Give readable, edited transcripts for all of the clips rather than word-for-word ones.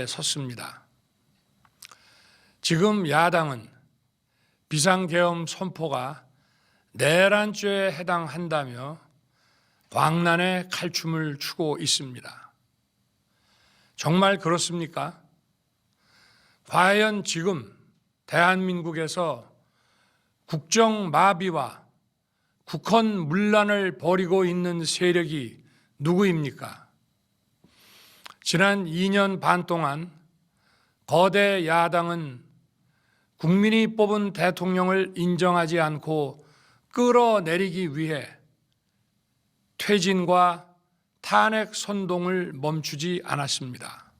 섰습니다. 지금 야당은 비상계엄 선포가 내란죄에 해당한다며 광란의 칼춤을 추고 있습니다. 정말 그렇습니까? 과연 지금 대한민국에서 국정마비와 국헌문란을 벌이고 있는 세력이 누구입니까? 지난 2년 반 동안 거대 야당은 국민이 뽑은 대통령을 인정하지 않고 끌어내리기 위해 퇴진과 탄핵 선동을 멈추지 않았습니다.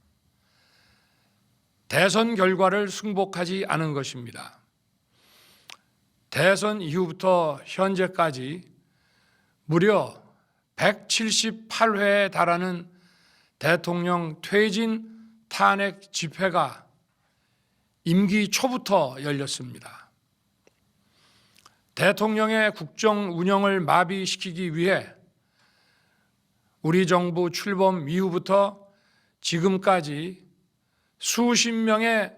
대선 결과를 승복하지 않은 것입니다. 대선 이후부터 현재까지 무려 178회에 달하는 대통령 퇴진 탄핵 집회가 임기 초부터 열렸습니다. 대통령의 국정 운영을 마비시키기 위해 우리 정부 출범 이후부터 지금까지 수십 명의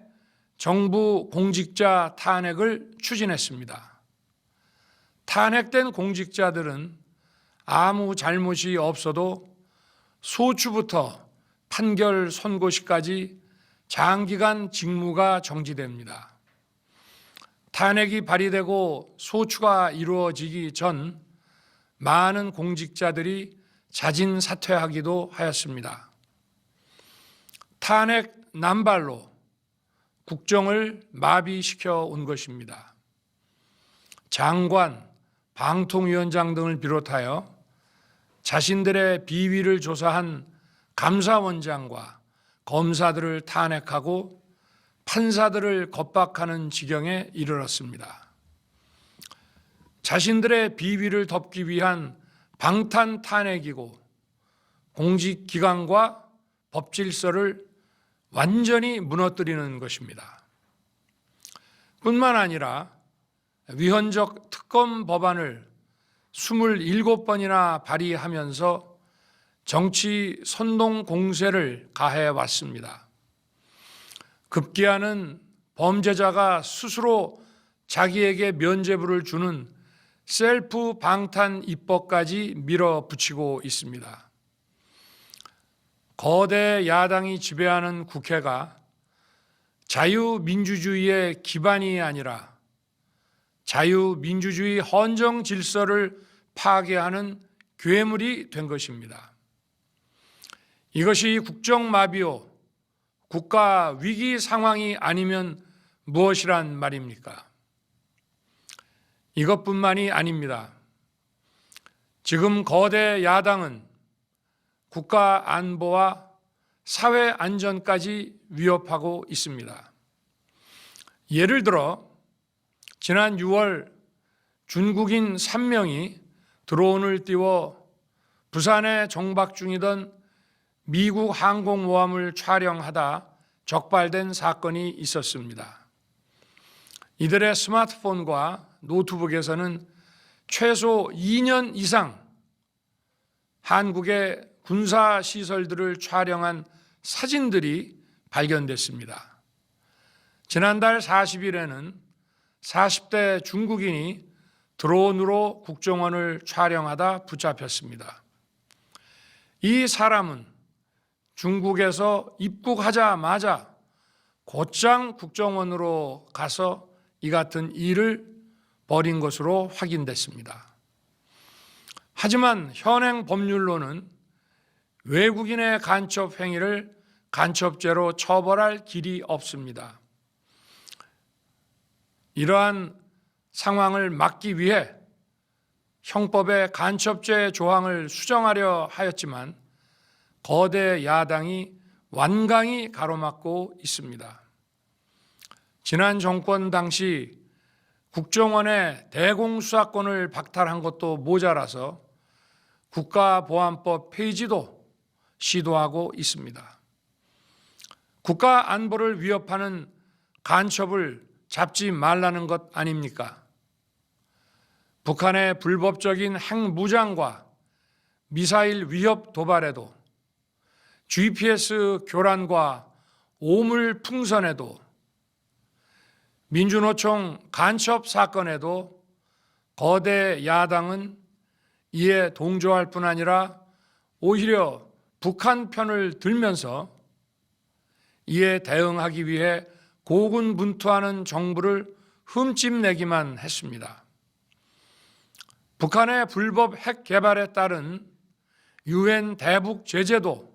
정부 공직자 탄핵을 추진했습니다. 탄핵된 공직자들은 아무 잘못이 없어도 소추부터 판결 선고시까지 장기간 직무가 정지됩니다. 탄핵이 발의되고 소추가 이루어지기 전 많은 공직자들이 자진 사퇴하기도 하였습니다. 탄핵 남발로 국정을 마비시켜 온 것입니다. 장관, 방통위원장 등을 비롯하여 자신들의 비위를 조사한 감사원장과 검사들을 탄핵하고 판사들을 겁박하는 지경에 이르렀습니다. 자신들의 비위를 덮기 위한 방탄 탄핵이고 공직기관과 법질서를 완전히 무너뜨리는 것입니다. 뿐만 아니라 위헌적 특검 법안을 27번이나 발의하면서 정치 선동 공세를 가해 왔습니다. 급기야는 범죄자가 스스로 자기에게 면죄부를 주는 셀프 방탄 입법까지 밀어붙이고 있습니다. 거대 야당이 지배하는 국회가 자유민주주의의 기반이 아니라 자유민주주의 헌정 질서를 파괴하는 괴물이 된 것입니다. 이것이 국정마비요, 국가 위기 상황이 아니면 무엇이란 말입니까? 이것뿐만이 아닙니다. 지금 거대 야당은 국가 안보와 사회 안전까지 위협하고 있습니다. 예를 들어 지난 6월 중국인 3명이 드론을 띄워 부산에 정박 중이던 미국 항공모함을 촬영하다 적발된 사건이 있었습니다. 이들의 스마트폰과 노트북에서는 최소 2년 이상 한국의 군사시설들을 촬영한 사진들이 발견됐습니다. 지난달 40일에는 40대 중국인이 드론으로 국정원을 촬영하다 붙잡혔습니다. 이 사람은 중국에서 입국하자마자 곧장 국정원으로 가서 이 같은 일을 벌인 것으로 확인됐습니다. 하지만 현행 법률로는 외국인의 간첩 행위를 간첩죄로 처벌할 길이 없습니다. 이러한 상황을 막기 위해 형법의 간첩죄 조항을 수정하려 하였지만 거대 야당이 완강히 가로막고 있습니다. 지난 정권 당시 국정원의 대공수사권을 박탈한 것도 모자라서 국가보안법 폐지도 시도하고 있습니다. 국가 안보를 위협하는 간첩을 잡지 말라는 것 아닙니까? 북한의 불법적인 핵무장과 미사일 위협 도발에도 GPS 교란과 오물풍선에도 민주노총 간첩 사건에도 거대 야당은 이에 동조할 뿐 아니라 오히려 북한 편을 들면서 이에 대응하기 위해 고군분투하는 정부를 흠집내기만 했습니다. 북한의 불법 핵 개발에 따른 유엔 대북 제재도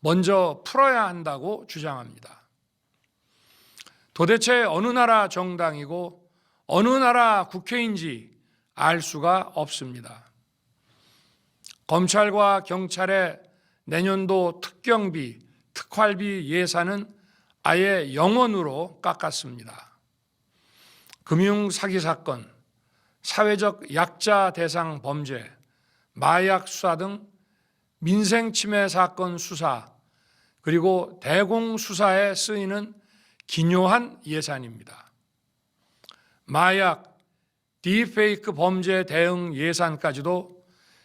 먼저 풀어야 한다고 주장합니다. 도대체 어느 나라 정당이고 어느 나라 국회인지 알 수가 없습니다. 검찰과 경찰의 내년도 특경비, 특활비 예산은 아예 0원으로 깎았습니다. 금융사기 사건, 사회적 약자 대상 범죄, 마약 수사 등 민생침해 사건 수사, 그리고 대공수사에 쓰이는 기묘한 예산입니다. 마약, 딥페이크 범죄 대응 예산까지도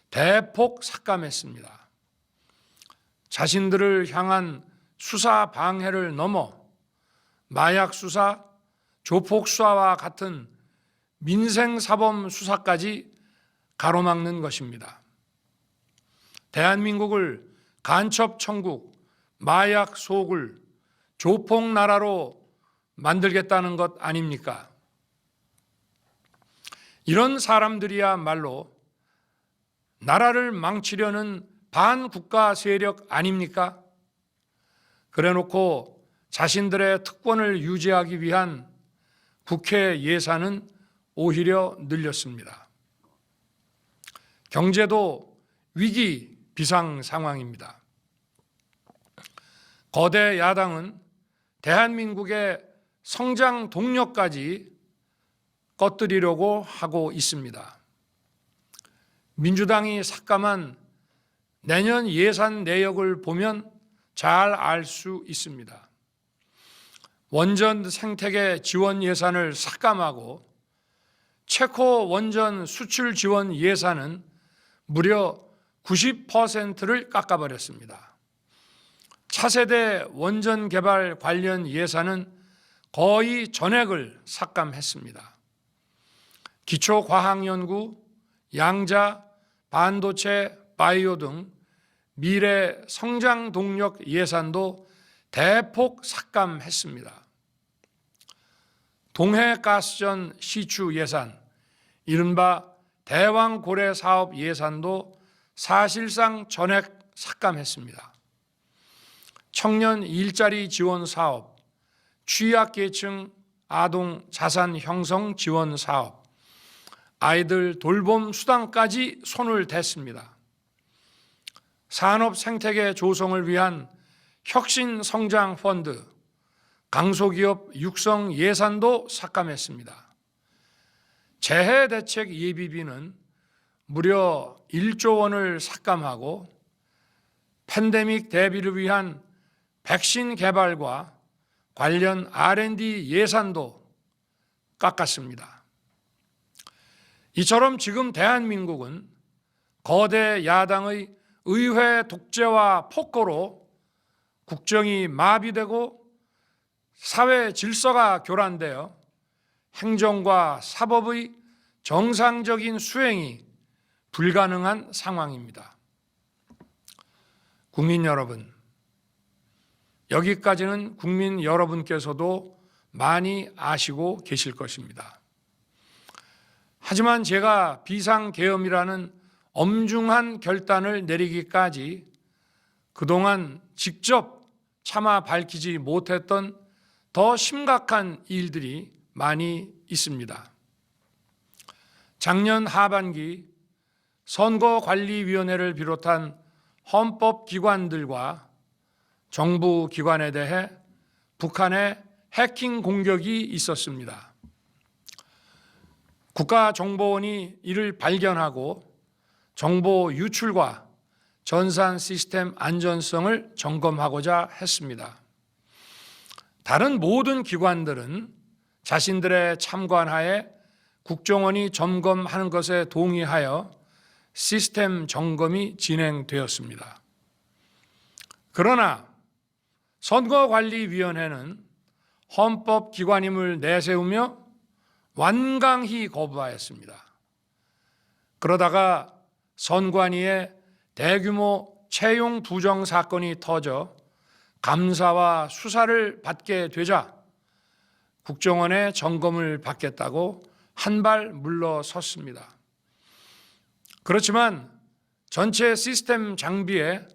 대폭 삭감했습니다. 자신들을 향한 수사 방해를 넘어 마약 수사, 조폭 수사와 같은 민생사범 수사까지 가로막는 것입니다. 대한민국을 간첩 천국, 마약 소굴, 조폭 나라로 만들겠다는 것 아닙니까? 이런 사람들이야말로 나라를 망치려는 반국가 세력 아닙니까? 그래놓고 자신들의 특권을 유지하기 위한 국회 예산은 오히려 늘렸습니다. 경제도 위기 비상 상황입니다. 거대 야당은 대한민국의 성장 동력까지 꺼뜨리려고 하고 있습니다. 민주당이 삭감한 내년 예산 내역을 보면 잘 알 수 있습니다. 원전 생태계 지원 예산을 삭감하고 체코 원전 수출 지원 예산은 무려 90%를 깎아버렸습니다. 차세대 원전 개발 관련 예산은 거의 전액을 삭감했습니다. 기초과학연구, 양자, 반도체, 바이오 등 미래 성장 동력 예산도 대폭 삭감했습니다. 동해가스전 시추 예산, 이른바 대왕고래 사업 예산도 사실상 전액 삭감했습니다. 청년 일자리 지원 사업, 취약계층 아동 자산 형성 지원 사업, 아이들 돌봄 수당까지 손을 댔습니다. 산업 생태계 조성을 위한 혁신 성장 펀드, 강소기업 육성 예산도 삭감했습니다. 재해 대책 예비비는 무려 1조 원을 삭감하고 팬데믹 대비를 위한 백신 개발과 관련 R&D 예산도 깎았습니다. 이처럼 지금 대한민국은 거대 야당의 의회 독재와 폭거로 국정이 마비되고 사회 질서가 교란되어 행정과 사법의 정상적인 수행이 불가능한 상황입니다. 국민 여러분, 여기까지는 국민 여러분께서도 많이 아시고 계실 것입니다. 하지만 제가 비상계엄이라는 엄중한 결단을 내리기까지 그동안 직접 차마 밝히지 못했던 더 심각한 일들이 많이 있습니다. 작년 하반기 선거관리위원회를 비롯한 헌법기관들과 정부 기관에 대해 북한의 해킹 공격이 있었습니다. 국가정보원이 이를 발견하고 정보 유출과 전산 시스템 안전성을 점검하고자 했습니다. 다른 모든 기관들은 자신들의 참관하에 국정원이 점검하는 것에 동의하여 시스템 점검이 진행되었습니다. 그러나 선거관리위원회는 헌법기관임을 내세우며 완강히 거부하였습니다. 그러다가 선관위의 대규모 채용 부정 사건이 터져 감사와 수사를 받게 되자 국정원의 점검을 받겠다고 한 발 물러섰습니다. 그렇지만 전체 시스템 장비의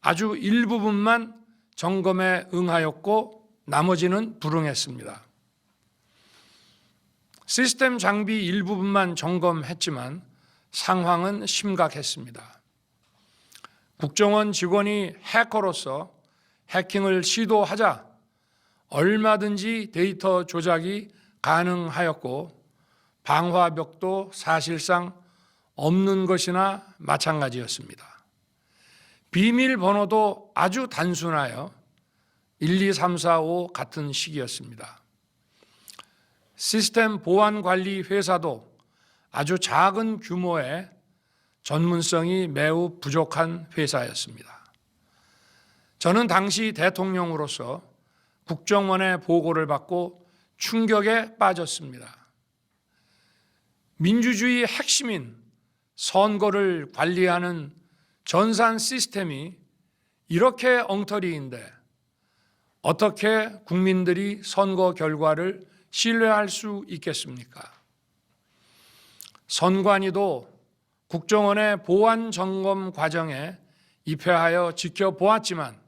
아주 일부분만 점검에 응하였고 나머지는 불응했습니다. 시스템 장비 일부분만 점검했지만 상황은 심각했습니다. 국정원 직원이 해커로서 해킹을 시도하자 얼마든지 데이터 조작이 가능하였고 방화벽도 사실상 없는 것이나 마찬가지였습니다. 비밀번호도 아주 단순하여 1, 2, 3, 4, 5 같은 식이었습니다. 시스템 보안 관리 회사도 아주 작은 규모의 전문성이 매우 부족한 회사였습니다. 저는 당시 대통령으로서 국정원의 보고를 받고 충격에 빠졌습니다. 민주주의 핵심인 선거를 관리하는 전산 시스템이 이렇게 엉터리인데 어떻게 국민들이 선거 결과를 신뢰할 수 있겠습니까? 선관위도 국정원의 보안 점검 과정에 입회하여 지켜보았지만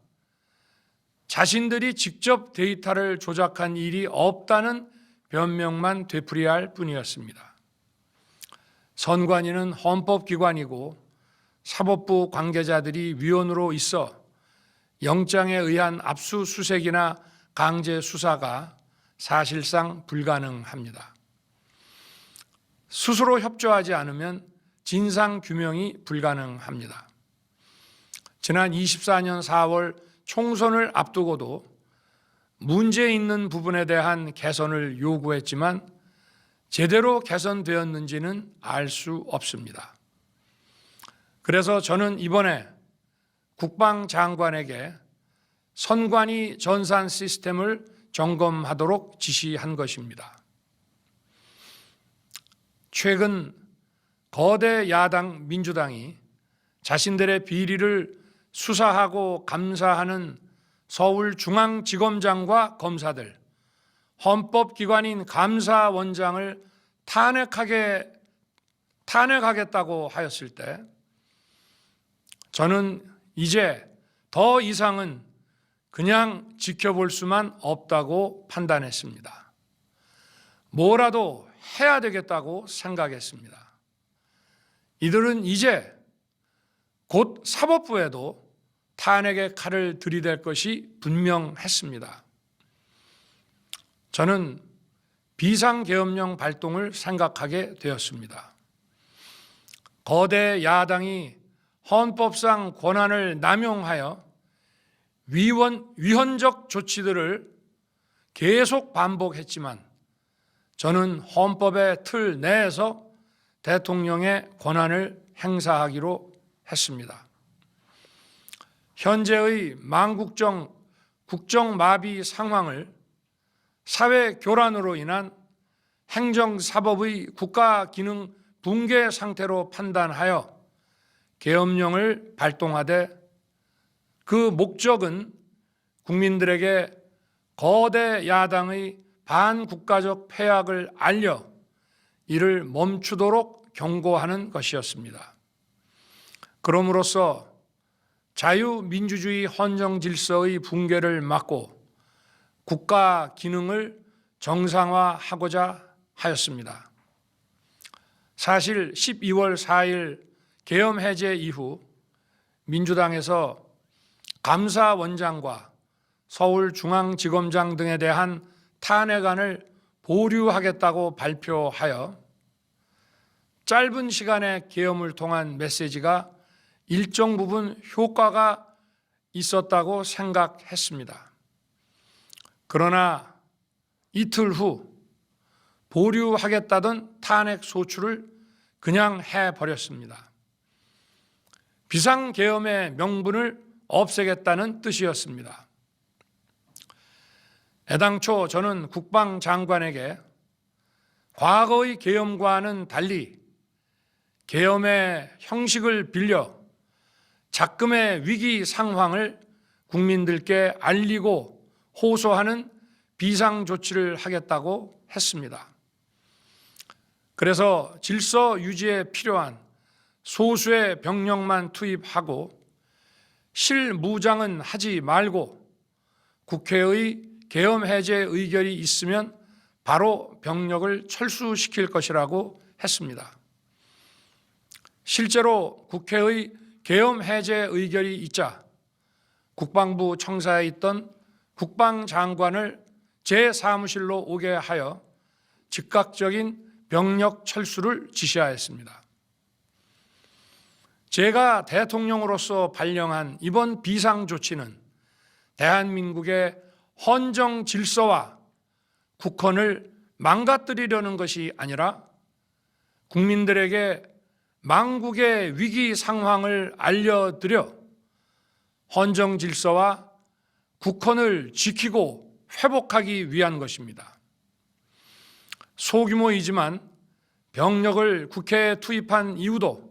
자신들이 직접 데이터를 조작한 일이 없다는 변명만 되풀이할 뿐이었습니다. 선관위는 헌법기관이고 사법부 관계자들이 위원으로 있어 영장에 의한 압수수색이나 강제 수사가 사실상 불가능합니다. 스스로 협조하지 않으면 진상규명이 불가능합니다. 지난 24년 4월 총선을 앞두고도 문제 있는 부분에 대한 개선을 요구했지만 제대로 개선되었는지는 알 수 없습니다. 그래서 저는 이번에 국방장관에게 선관위 전산 시스템을 점검하도록 지시한 것입니다. 최근 거대 야당 민주당이 자신들의 비리를 수사하고 감사하는 서울중앙지검장과 검사들, 헌법기관인 감사원장을 탄핵하겠다고 하였을 때 저는 이제 더 이상은 그냥 지켜볼 수만 없다고 판단했습니다. 뭐라도 해야 되겠다고 생각했습니다. 이들은 이제 곧 사법부에도 탄핵의 칼을 들이댈 것이 분명했습니다. 저는 비상계엄령 발동을 생각하게 되었습니다. 거대 야당이 헌법상 권한을 남용하여 위헌적 조치들을 계속 반복했지만 저는 헌법의 틀 내에서 대통령의 권한을 행사하기로 했습니다. 현재의 망국정 국정마비 상황을 사회 교란으로 인한 행정사법의 국가기능 붕괴 상태로 판단하여 계엄령을 발동하되 그 목적은 국민들에게 거대 야당의 반국가적 패악을 알려 이를 멈추도록 경고하는 것이었습니다. 그럼으로써 자유민주주의 헌정질서의 붕괴를 막고 국가 기능을 정상화하고자 하였습니다. 사실 12월 4일 계엄 해제 이후 민주당에서 감사원장과 서울중앙지검장 등에 대한 탄핵안을 보류하겠다고 발표하여 짧은 시간의 계엄을 통한 메시지가 일정 부분 효과가 있었다고 생각했습니다. 그러나 이틀 후 보류하겠다던 탄핵 소추를 그냥 해버렸습니다. 비상계엄의 명분을 없애겠다는 뜻이었습니다. 애당초 저는 국방장관에게 과거의 계엄과는 달리 계엄의 형식을 빌려 작금의 위기 상황을 국민들께 알리고 호소하는 비상조치를 하겠다고 했습니다. 그래서 질서 유지에 필요한 소수의 병력만 투입하고 실무장은 하지 말고 국회의 계엄 해제 의결이 있으면 바로 병력을 철수시킬 것이라고 했습니다. 실제로 국회의 계엄 해제 의결이 있자 국방부 청사에 있던 국방장관을 제 사무실로 오게 하여 즉각적인 병력 철수를 지시하였습니다. 제가 대통령으로서 발령한 이번 비상조치는 대한민국의 헌정 질서와 국헌을 망가뜨리려는 것이 아니라 국민들에게 망국의 위기 상황을 알려드려 헌정 질서와 국헌을 지키고 회복하기 위한 것입니다. 소규모이지만 병력을 국회에 투입한 이유도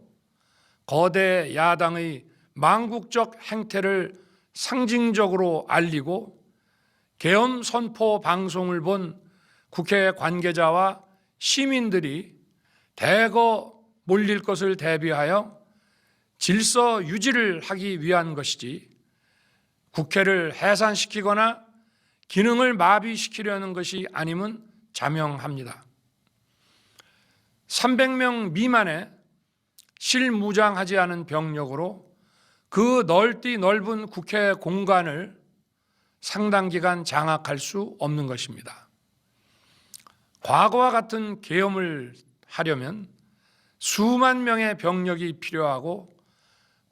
거대 야당의 망국적 행태를 상징적으로 알리고 계엄 선포 방송을 본 국회 관계자와 시민들이 대거 몰릴 것을 대비하여 질서 유지를 하기 위한 것이지 국회를 해산시키거나 기능을 마비시키려는 것이 아님은 자명합니다. 300명 미만의 실무장하지 않은 병력으로 그 넓디 넓은 국회 공간을 상당 기간 장악할 수 없는 것입니다. 과거와 같은 계엄을 하려면 수만 명의 병력이 필요하고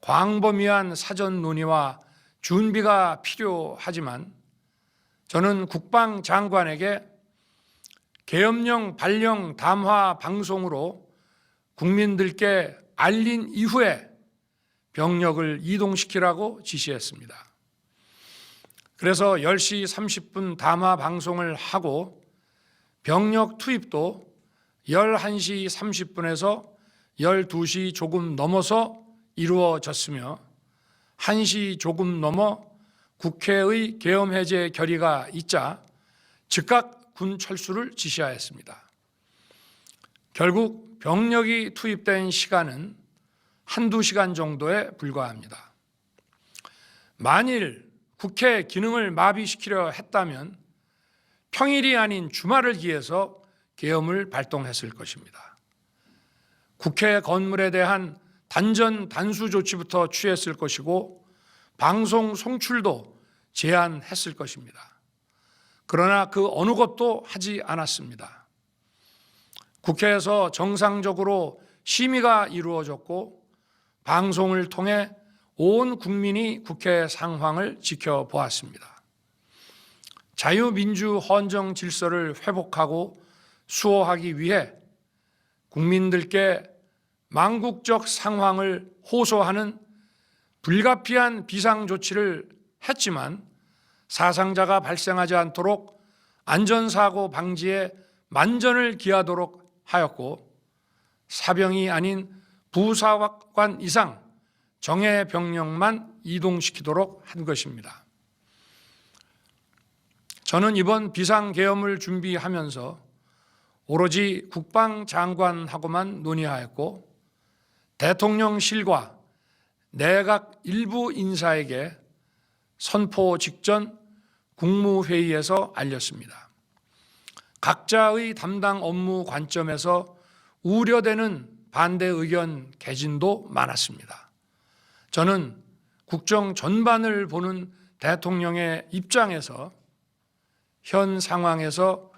광범위한 사전 논의와 준비가 필요하지만 저는 국방장관에게 계엄령 발령 담화 방송으로 국민들께 알린 이후에 병력을 이동시키라고 지시했습니다. 그래서 10시 30분 담화 방송을 하고 병력 투입도 11시 30분에서 12시 조금 넘어서 이루어졌으며 1시 조금 넘어 국회의 계엄 해제 결의가 있자 즉각 군 철수를 지시하였습니다. 결국 병력이 투입된 시간은 한두 시간 정도에 불과합니다. 만일 국회 기능을 마비시키려 했다면 평일이 아닌 주말을 기해서 계엄을 발동했을 것입니다. 국회 건물에 대한 단전 단수 조치부터 취했을 것이고 방송 송출도 제한했을 것입니다. 그러나 그 어느 것도 하지 않았습니다. 국회에서 정상적으로 심의가 이루어졌고 방송을 통해 온 국민이 국회 상황을 지켜보았습니다. 자유민주 헌정 질서를 회복하고 수호하기 위해 국민들께 망국적 상황을 호소하는 불가피한 비상조치를 했지만 사상자가 발생하지 않도록 안전사고 방지에 만전을 기하도록 하였고 사병이 아닌 부사관 이상 정예 병력만 이동시키도록 한 것입니다. 저는 이번 비상계엄을 준비하면서 오로지 국방장관하고만 논의하였고 대통령실과 내각 일부 인사에게 선포 직전 국무회의에서 알렸습니다. 각자의 담당 업무 관점에서 우려되는 반대 의견 개진도 많았습니다. 저는 국정 전반을 보는 대통령의 입장에서 현 상황에서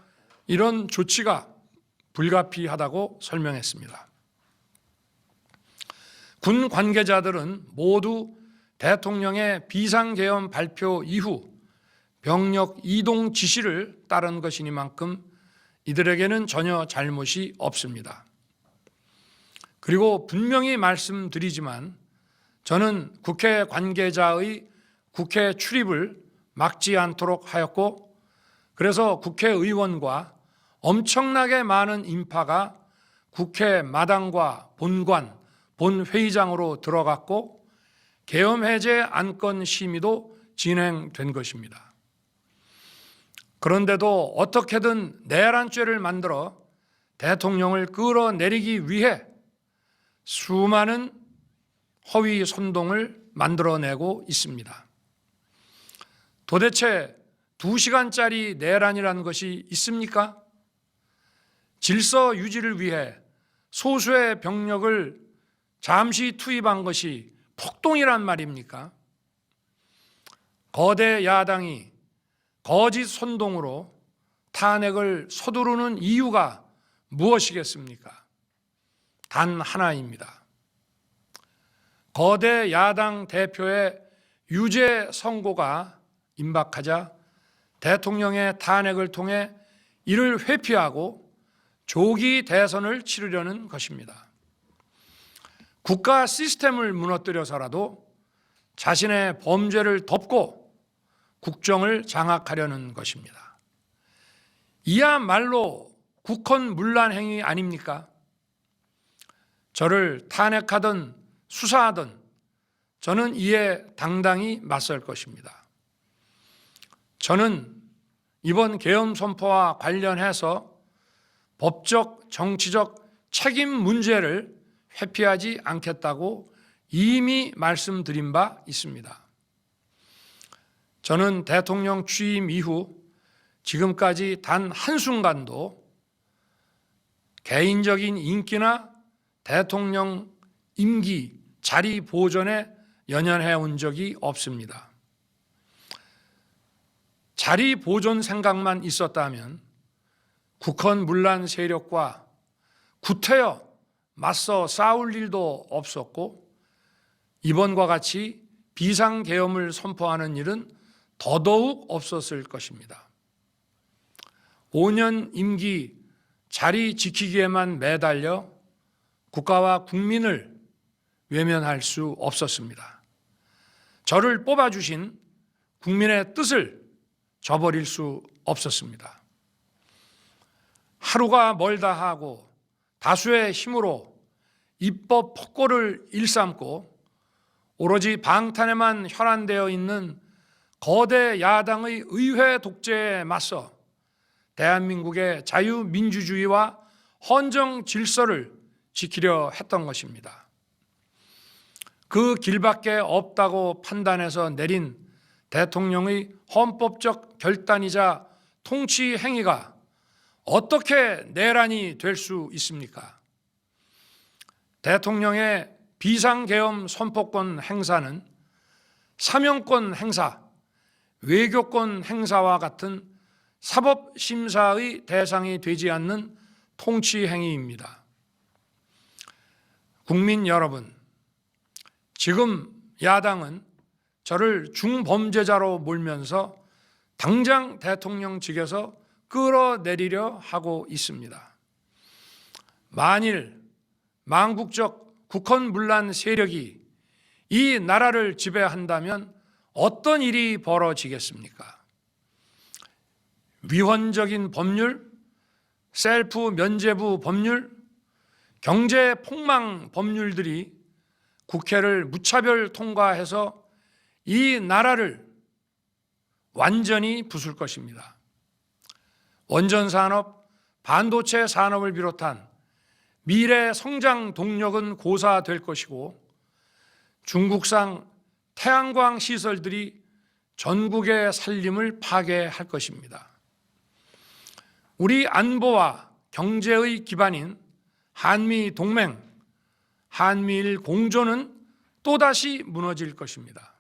이런 조치가 불가피하다고 설명했습니다. 군 관계자들은 모두 대통령의 비상계엄 발표 이후 병력 이동 지시를 따른 것이니만큼 이들에게는 전혀 잘못이 없습니다. 그리고 분명히 말씀드리지만 저는 국회 관계자의 국회 출입을 막지 않도록 하였고 그래서 국회의원과 엄청나게 많은 인파가 국회 마당과 본관, 본회의장으로 들어갔고 계엄 해제 안건 심의도 진행된 것입니다. 그런데도 어떻게든 내란죄를 만들어 대통령을 끌어내리기 위해 수많은 허위 선동을 만들어내고 있습니다. 도대체 2시간짜리 내란이라는 것이 있습니까? 질서 유지를 위해 소수의 병력을 잠시 투입한 것이 폭동이란 말입니까? 거대 야당이 거짓 선동으로 탄핵을 서두르는 이유가 무엇이겠습니까? 단 하나입니다. 거대 야당 대표의 유죄 선고가 임박하자 대통령의 탄핵을 통해 이를 회피하고 조기 대선을 치르려는 것입니다. 국가 시스템을 무너뜨려서라도 자신의 범죄를 덮고 국정을 장악하려는 것입니다. 이야말로 국헌문란 행위 아닙니까? 저를 탄핵하든 수사하든 저는 이에 당당히 맞설 것입니다. 저는 이번 계엄 선포와 관련해서 법적, 정치적 책임 문제를 회피하지 않겠다고 이미 말씀드린 바 있습니다. 저는 대통령 취임 이후 지금까지 단 한순간도 개인적인 인기나 대통령 임기 자리 보존에 연연해 온 적이 없습니다. 자리 보존 생각만 있었다면 국헌문란 세력과 구태여 맞서 싸울 일도 없었고 이번과 같이 비상계엄을 선포하는 일은 더더욱 없었을 것입니다. 5년 임기 자리 지키기에만 매달려 국가와 국민을 외면할 수 없었습니다. 저를 뽑아주신 국민의 뜻을 저버릴 수 없었습니다. 하루가 멀다 하고 다수의 힘으로 입법 폭고를 일삼고 오로지 방탄에만 혈안되어 있는 거대 야당의 의회 독재에 맞서 대한민국의 자유민주주의와 헌정 질서를 지키려 했던 것입니다. 그 길밖에 없다고 판단해서 내린 대통령의 헌법적 결단이자 통치 행위가 어떻게 내란이 될 수 있습니까? 대통령의 비상계엄 선포권 행사는 사명권 행사, 외교권 행사와 같은 사법심사의 대상이 되지 않는 통치 행위입니다. 국민 여러분, 지금 야당은 저를 중범죄자로 몰면서 당장 대통령직에서 끌어내리려 하고 있습니다. 만일 망국적 국헌문란 세력이 이 나라를 지배한다면 어떤 일이 벌어지겠습니까? 위헌적인 법률, 셀프 면죄부 법률, 경제 폭망 법률들이 국회를 무차별 통과해서 이 나라를 완전히 부술 것입니다. 원전 산업, 반도체 산업을 비롯한 미래 성장 동력은 고사될 것이고 중국산 태양광 시설들이 전국의 살림을 파괴할 것입니다. 우리 안보와 경제의 기반인 한미 동맹, 한미일 공조는 또다시 무너질 것입니다.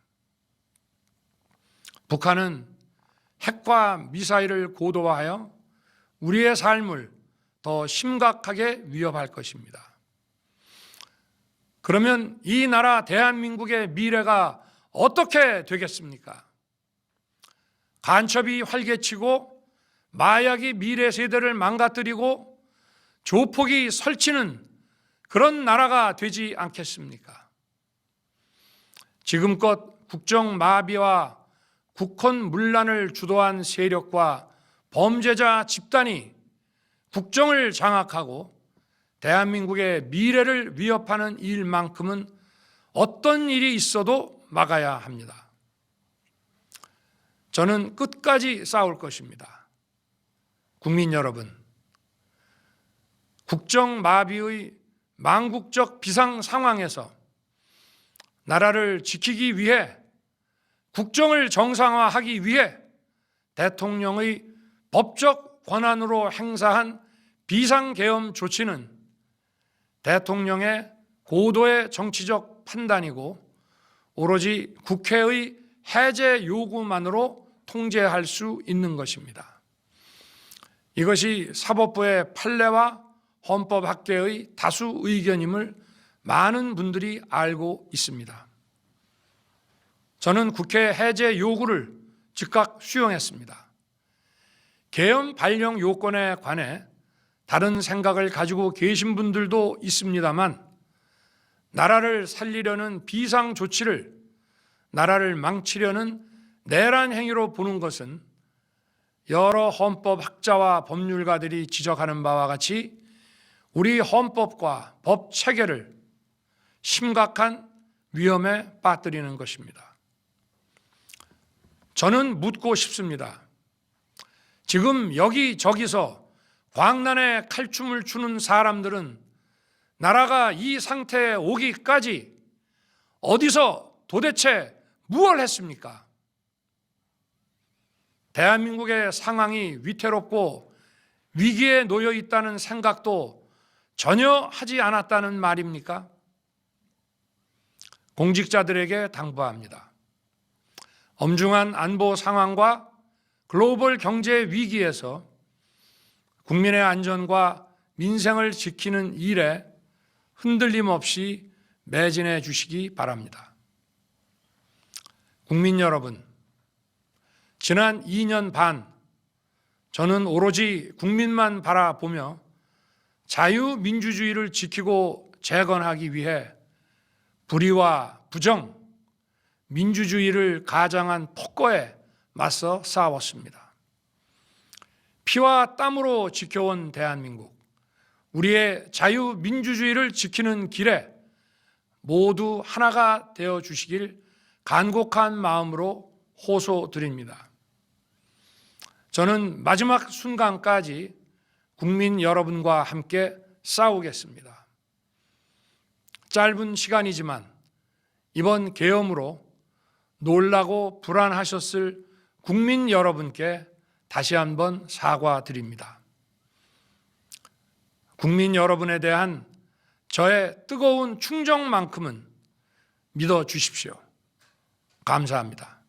북한은 핵과 미사일을 고도화하여 우리의 삶을 더 심각하게 위협할 것입니다. 그러면 이 나라 대한민국의 미래가 어떻게 되겠습니까? 간첩이 활개치고 마약이 미래 세대를 망가뜨리고 조폭이 설치는 그런 나라가 되지 않겠습니까? 지금껏 국정 마비와 국헌문란을 주도한 세력과 범죄자 집단이 국정을 장악하고 대한민국의 미래를 위협하는 일만큼은 어떤 일이 있어도 막아야 합니다. 저는 끝까지 싸울 것입니다. 국민 여러분, 국정마비의 망국적 비상 상황에서 나라를 지키기 위해, 국정을 정상화하기 위해 대통령의 법적 권한으로 행사한 비상계엄 조치는 대통령의 고도의 정치적 판단이고 오로지 국회의 해제 요구만으로 통제할 수 있는 것입니다. 이것이 사법부의 판례와 헌법학계의 다수 의견임을 많은 분들이 알고 있습니다. 저는 국회 해제 요구를 즉각 수용했습니다. 계엄 발령 요건에 관해 다른 생각을 가지고 계신 분들도 있습니다만, 나라를 살리려는 비상 조치를 나라를 망치려는 내란 행위로 보는 것은 여러 헌법학자와 법률가들이 지적하는 바와 같이 우리 헌법과 법 체계를 심각한 위험에 빠뜨리는 것입니다. 저는 묻고 싶습니다. 지금 여기저기서 광란에 칼춤을 추는 사람들은 나라가 이 상태에 오기까지 어디서 도대체 무엇을 했습니까? 대한민국의 상황이 위태롭고 위기에 놓여 있다는 생각도 전혀 하지 않았다는 말입니까? 공직자들에게 당부합니다. 엄중한 안보 상황과 글로벌 경제 위기에서 국민의 안전과 민생을 지키는 일에 흔들림 없이 매진해 주시기 바랍니다. 국민 여러분, 지난 2년 반 저는 오로지 국민만 바라보며 자유민주주의를 지키고 재건하기 위해 불의와 부정, 민주주의를 가장한 폭거에 맞서 싸웠습니다. 피와 땀으로 지켜온 대한민국, 우리의 자유민주주의를 지키는 길에 모두 하나가 되어 주시길 간곡한 마음으로 호소드립니다. 저는 마지막 순간까지 국민 여러분과 함께 싸우겠습니다. 짧은 시간이지만 이번 계엄으로 놀라고 불안하셨을 국민 여러분께 다시 한번 사과드립니다. 국민 여러분에 대한 저의 뜨거운 충정만큼은 믿어 주십시오. 감사합니다.